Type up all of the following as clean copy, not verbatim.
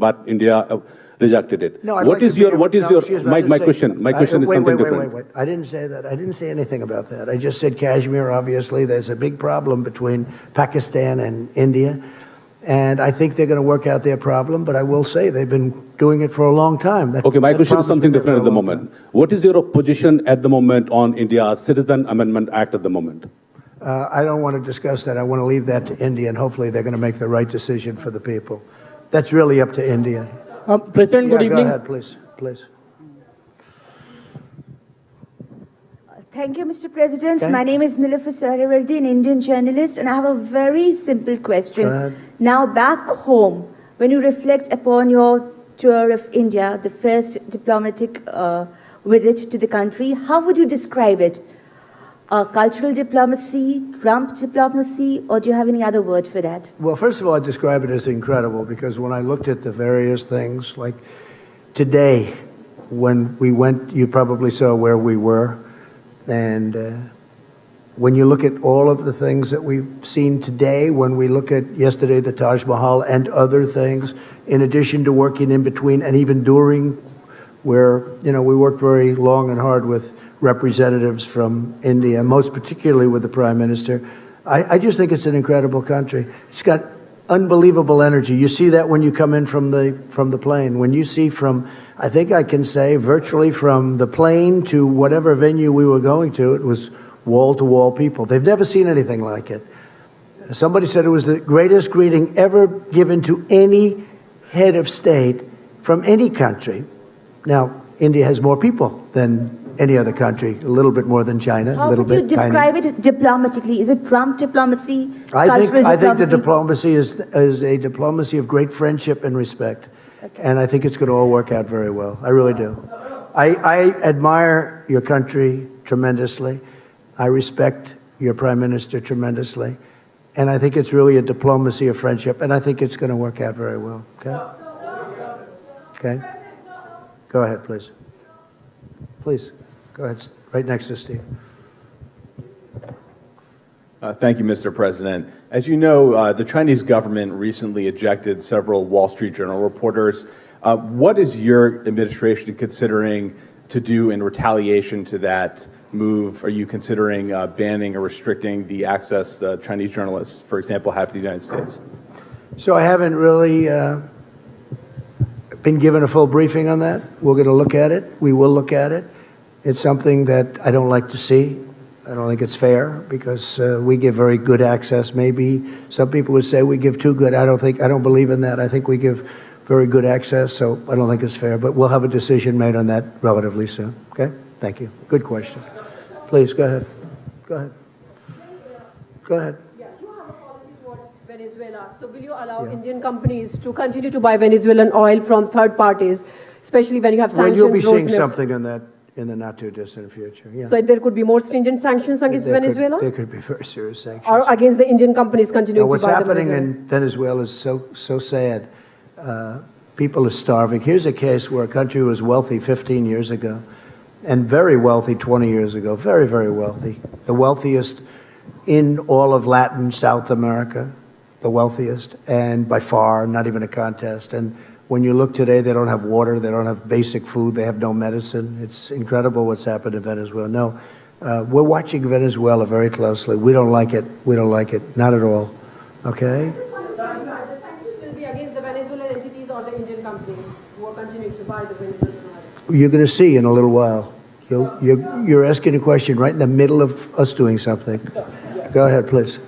but India rejected it. No, I'd What like is to your, be- what is no, your, excuse me, my I didn't say- question, my question is wait, something wait, different. Wait. I didn't say that. I didn't say anything about that. I just said Kashmir, obviously, there's a big problem between Pakistan and India. And I think they're going to work out their problem, but I will say they've been doing it for a long time. Okay, my question is problem's something been there different at for a the long moment. What is your position at the moment on India's Citizen Amendment Act at the moment? I don't want to discuss that. I want to leave that to India, and hopefully they're going to make the right decision for the people. That's really up to India. President, good evening. Go ahead, please. Thank you, Mr. President. Okay. My name is Nilüfer Sahravardi, an Indian journalist, and I have a very simple question. Go ahead. Now, back home, when you reflect upon your tour of India, the first diplomatic visit to the country, how would you describe it? Cultural diplomacy, Trump diplomacy, or do you have any other word for that? Well, first of all, I describe it as incredible because when I looked at the various things, like today, when we went, you probably saw where we were. And when you look at all of the things that we've seen today, when we look at yesterday, the Taj Mahal and other things, in addition to working in between and even during, where, you know, we worked very long and hard with representatives from India, most particularly with the Prime Minister. I just think it's an incredible country. It's got unbelievable energy. You see that when you come in from the plane. When you see from, I think I can say, virtually from the plane to whatever venue we were going to, it was wall-to-wall people. They've never seen anything like it. Somebody said it was the greatest greeting ever given to any head of state from any country. Now, India has more people than any other country, a little bit more than China. How a little would you bit, describe it diplomatically? Is it Trump diplomacy, I cultural think the diplomacy? diplomacy is a diplomacy of great friendship and respect. Okay. And I think it's going to all work out very well. I really do. I admire your country tremendously. I respect your Prime Minister tremendously. And I think it's really a diplomacy of friendship. And I think it's going to work out very well. Okay? Okay? Go ahead, please. Please. Go ahead. Right next to Steve. Thank you, Mr. President. As you know, the Chinese government recently ejected several Wall Street Journal reporters. What is your administration considering to do in retaliation to that move? Are you considering banning or restricting the access Chinese journalists, for example, have to the United States? So I haven't really been given a full briefing on that. We're going to look at it. We will look at it. It's something that I don't like to see. I don't think it's fair because we give very good access. Maybe some people would say we give too good. I don't believe in that. I think we give very good access, so I don't think it's fair. But we'll have a decision made on that relatively soon. Okay? Thank you. Good question. Please, go ahead. Go ahead. Go ahead. Yeah, you have a policy toward Venezuela. So will you allow Indian companies to continue to buy Venezuelan oil from third parties, especially when you have sanctions? Well, you'll be seeing something on that in the not-too-distant future. Yeah. So there could be more stringent sanctions against Venezuela? There could be very serious sanctions. Or against the Indian companies continuing to buy What's happening Venezuela? in Venezuela is so sad. People are starving. Here's a case where a country was wealthy 15 years ago and very wealthy 20 years ago. Very, very wealthy. The wealthiest in all of Latin South America. The wealthiest. And by far, not even a contest. And when you look today, they don't have water, they don't have basic food, they have no medicine. It's incredible what's happened in Venezuela. No, we're watching Venezuela very closely. We don't like it. We don't like it. Not at all. Okay? The sanctions will be against the Venezuelan entities or the Indian companies who are continuing to buy the Venezuelan oil. You're going to see in a little while. You're asking a question right in the middle of us doing something. Go ahead, please.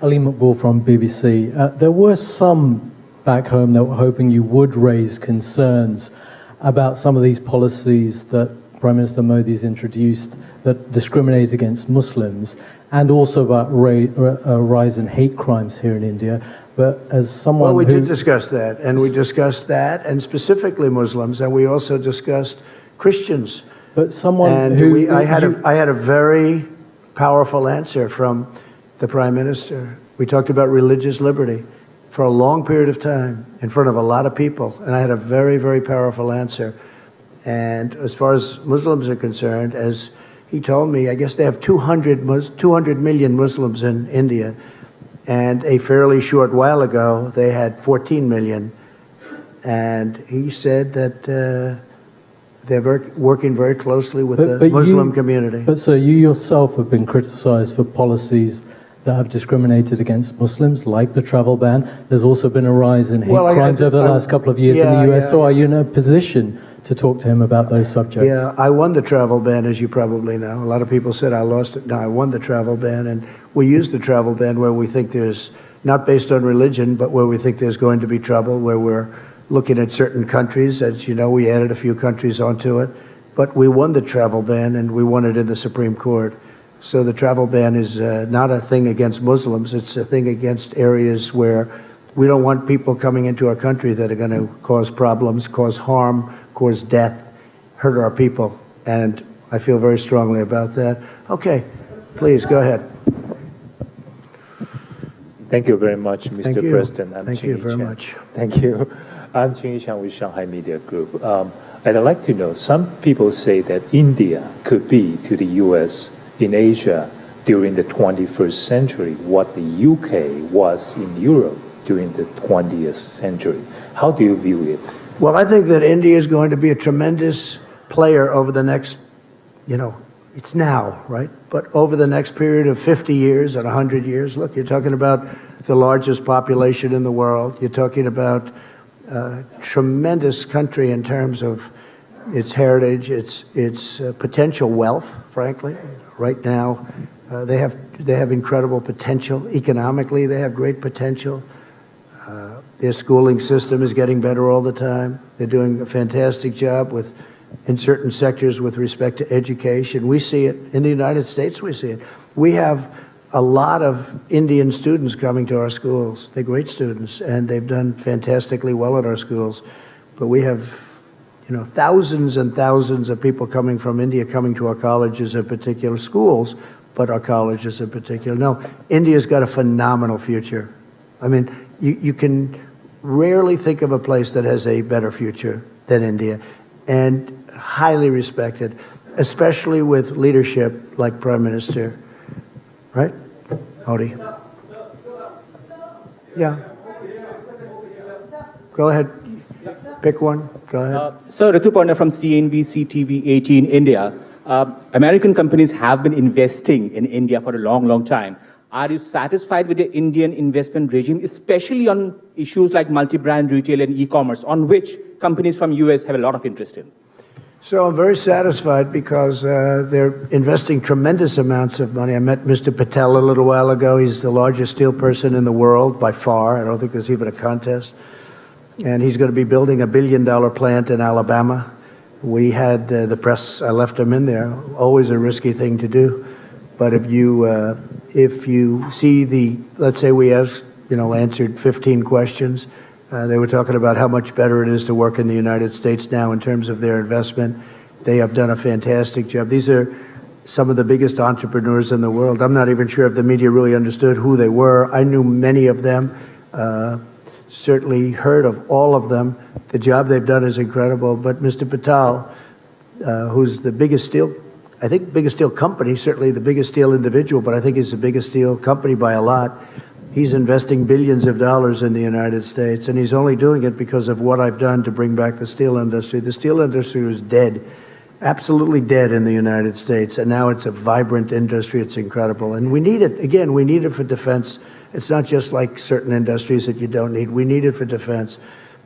Ali Maqbool from BBC. There were some back home that were hoping you would raise concerns about some of these policies that Prime Minister Modi's introduced that discriminate against Muslims, and also about a rise in hate crimes here in India. But as someone we did discuss that, and we discussed that, and specifically Muslims, and we also discussed Christians. But someone and I had a very powerful answer from the Prime Minister. We talked about religious liberty for a long period of time in front of a lot of people, and I had a very, very powerful answer. And as far as Muslims are concerned, as he told me, I guess they have 200 million Muslims in India, And a fairly short while ago, they had 14 million. And he said that they're working very closely with the Muslim community. But sir, you yourself have been criticized for policies that have discriminated against Muslims, like the travel ban. There's also been a rise in hate crimes over the last couple of years in the US. So are you in a position to talk to him about those subjects? Yeah, I won the travel ban, as you probably know. A lot of people said I lost it. No, I won the travel ban, and we use the travel ban where we think there's, not based on religion, but where we think there's going to be trouble, where we're looking at certain countries. As you know, we added a few countries onto it. But we won the travel ban, and we won it in the Supreme Court. So the travel ban is not a thing against Muslims. It's a thing against areas where we don't want people coming into our country that are going to cause problems, cause harm, cause death, hurt our people. And I feel very strongly about that. Okay, please, go ahead. Thank you very much, Mr. President. Thank you very much. Thank you. I'm Qing Yixiang with Shanghai Media Group. I'd like to know, some people say that India could be to the U.S. in Asia during the 21st century what the UK was in Europe during the 20th century. How do you view it? Well, I think that India is going to be a tremendous player over the next, it's now, right? But over the next period of 50 years and 100 years, look, you're talking about the largest population in the world. You're talking about a tremendous country in terms of its heritage, its potential wealth, frankly. Right now, they have incredible potential. Economically, they have great potential. Their schooling system is getting better all the time. They're doing a fantastic job in certain sectors with respect to education. We see it in the United States. We see it. We have a lot of Indian students coming to our schools. They're great students, and they've done fantastically well at our schools. But we have, thousands and thousands of people coming from India coming to our colleges in particular, schools, but our colleges in particular. No, India's got a phenomenal future. I mean, you can rarely think of a place that has a better future than India, and highly respected, especially with leadership like Prime Minister, right? Modi. Yeah. Go ahead. Pick one. Go ahead. Sir, Ritu Parna from CNBC TV 18 India. American companies have been investing in India for a long, long time. Are you satisfied with the Indian investment regime, especially on issues like multi-brand retail and e-commerce, on which companies from US have a lot of interest in? So I'm very satisfied because they're investing tremendous amounts of money. I met Mr. Patel a little while ago. He's the largest steel person in the world by far. I don't think there's even a contest. And he's going to be building a $1 billion plant in Alabama. We had the press, I left him in there, always a risky thing to do. But if you see let's say we asked, answered 15 questions, they were talking about how much better it is to work in the United States now in terms of their investment. They have done a fantastic job. These are some of the biggest entrepreneurs in the world. I'm not even sure if the media really understood who they were. I knew many of them, certainly heard of all of them. The job they've done is incredible. But Mr. Patel, who's the biggest steel company, certainly the biggest steel individual, but I think he's the biggest steel company by a lot. He's investing billions of dollars in the United States, and he's only doing it because of what I've done to bring back the steel industry. The steel industry was dead, absolutely dead in the United States, and now it's a vibrant industry. It's incredible, and we need it. Again, we need it for defense. It's not just like certain industries that you don't need. We need it for defense.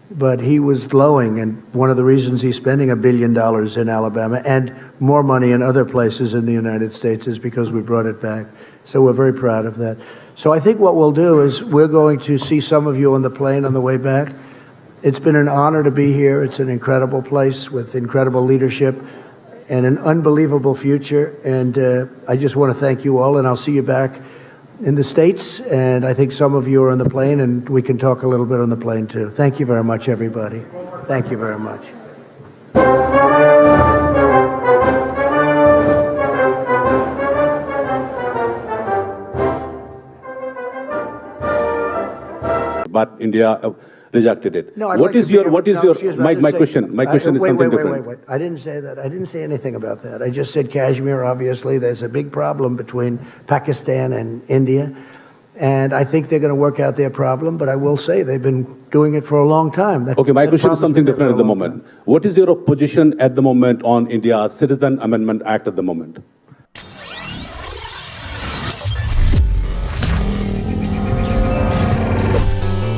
But he was glowing, and one of the reasons he's spending $1 billion in Alabama and more money in other places in the United States is because we brought it back. So we're very proud of that. So I think what we'll do is we're going to see some of you on the plane on the way back. It's been an honor to be here. It's an incredible place with incredible leadership and an unbelievable future. And I just want to thank you all, and I'll see you back in the States, and I think some of you are on the plane, and we can talk a little bit on the plane too. Thank you very much, everybody. Thank you very much. But India rejected it. No, My question is something different. Wait. I didn't say that. I didn't say anything about that. I just said Kashmir, obviously. There's a big problem between Pakistan and India. And I think they're going to work out their problem, but I will say they've been doing it for a long time. Okay, my that question is problem's something been there different for at the a long moment. time. What is your position at the moment on India's Citizen Amendment Act at the moment?